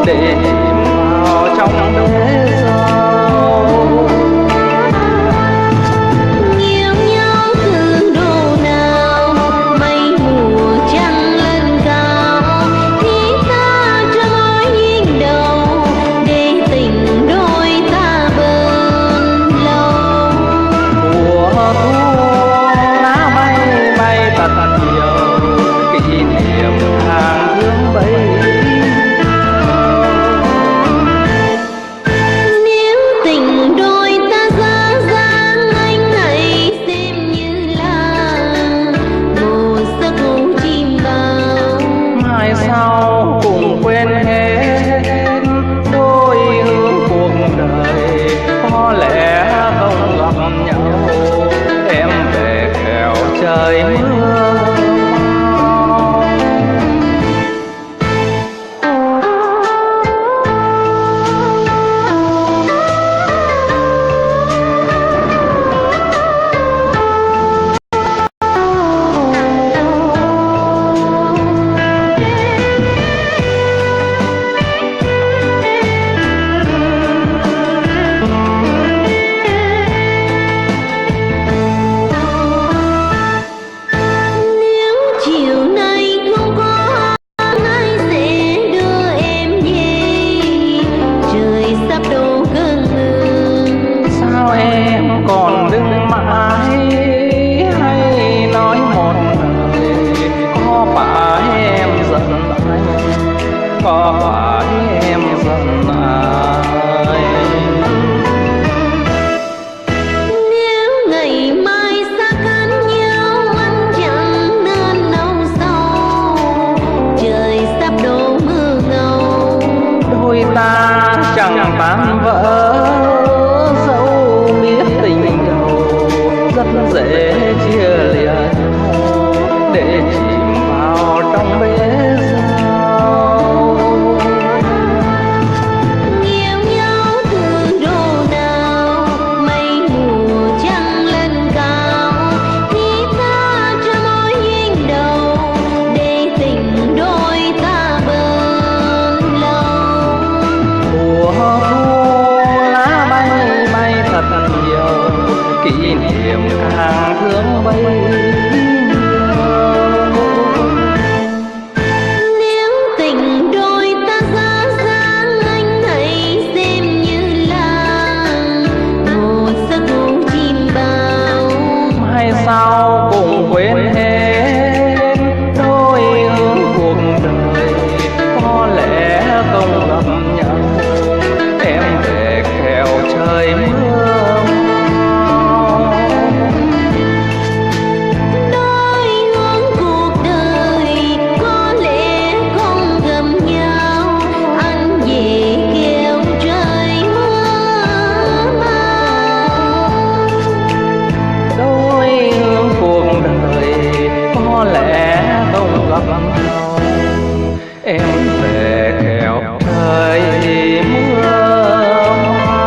để chìm vào trong bể dâu. Yêu nhau từ độ nào mây mù trăng lên cao, thì ta cho mối duyên đầu để tình đôi ta bền lâu. Mùa thu lá bay bay thật nhiều, kỷ niệm hàng hương bấy. Nếu tình đôi ta dở dang, anh hãy xem như là một giấc ngủ chìm vào. Mai sau cùng quên hết đôi hướng cuộc đời, có lẽ không gặp nhau. Em về kẻo trời mưa. Nếu chiều nay không có ai sẽ đưa em về, trời sắp đổ cơn mưa. Sao em còn đứng mãi hay nói một lời? Có phải em giận anh? Có phải em giận ai? Nếu ngày mai xa cách nhau, anh chẳng nên nấu sâu, trời sắp đổ mưa ngâu. Đôi ta chẳng tan vỡ, dẫu biết tình đầu rất dễ chia lìa nhau, để chìm vào trong bể dâu. Yêu nhau từ độ nào mây mù trăng lên cao, thì ta cho mối duyên đầu để tình đôi ta bền lâu. Mùa thu lá bay bay thật nhiều, kỷ niệm càng thương bấy nhiêu. Nếu tình đôi ta dở dang, anh hãy xem như là một giấc ngủ chìm bao. Mai sau cùng quên hết đôi hướng cuộc đời, có lẽ không gặp nhau. Em về kẻo trời mưa. Đôi hướng cuộc đời có lẽ không gặp nhau, anh về kêu trời mưa mau. Đôi hướng cuộc đời có lẽ không gặp nhau. Em về kẻo trời mưa mau.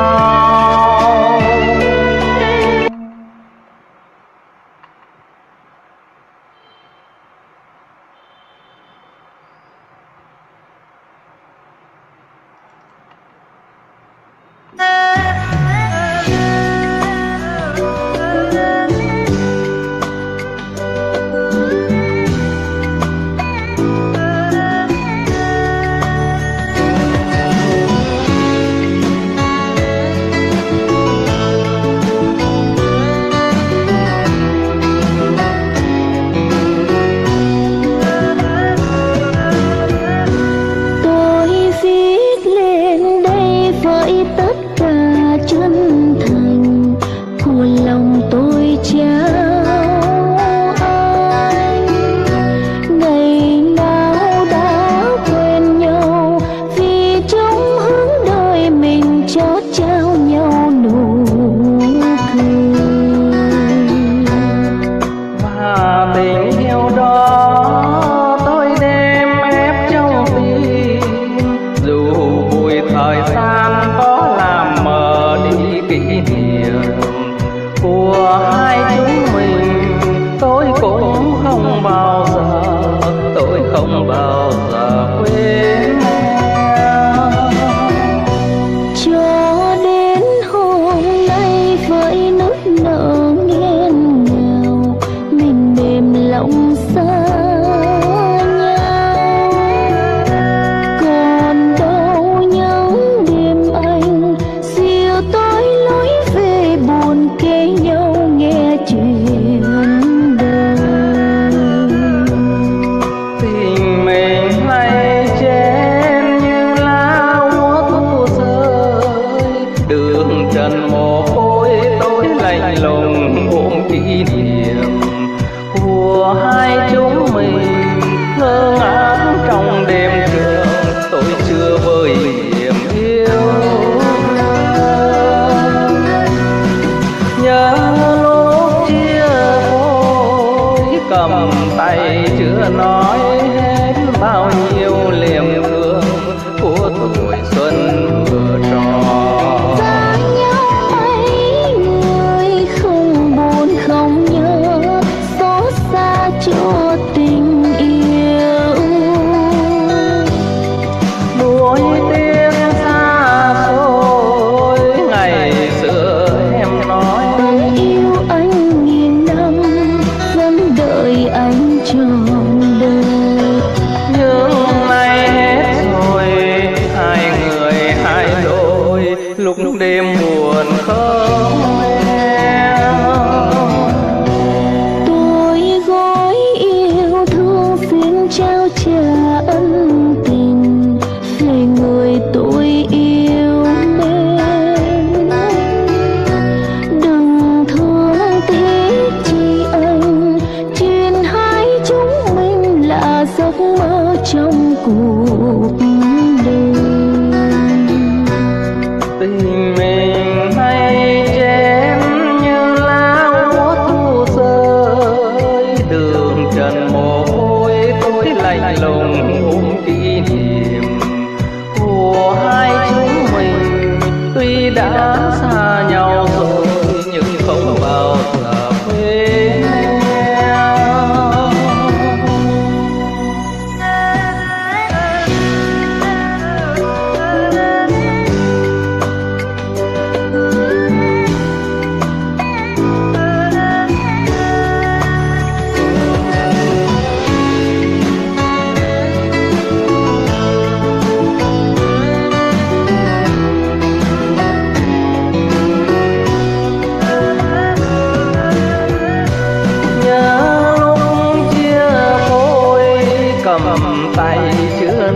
đêm buồn không em. Tôi gói yêu thương xin trao trả ân tình về người tôi yêu mến. Đừng thương tiếc chi anh, chuyện hai chúng mình là giấc mơ trong cuộc đời. Tình mình hay chém như lá úa thu rơi, đường trần mồ hôi tôi lạnh lùng ôm kỷ niệm của hai chúng mình. Tuy đã xa nhau rồi nhưng không bao giờ quên em. Cầm tay chưa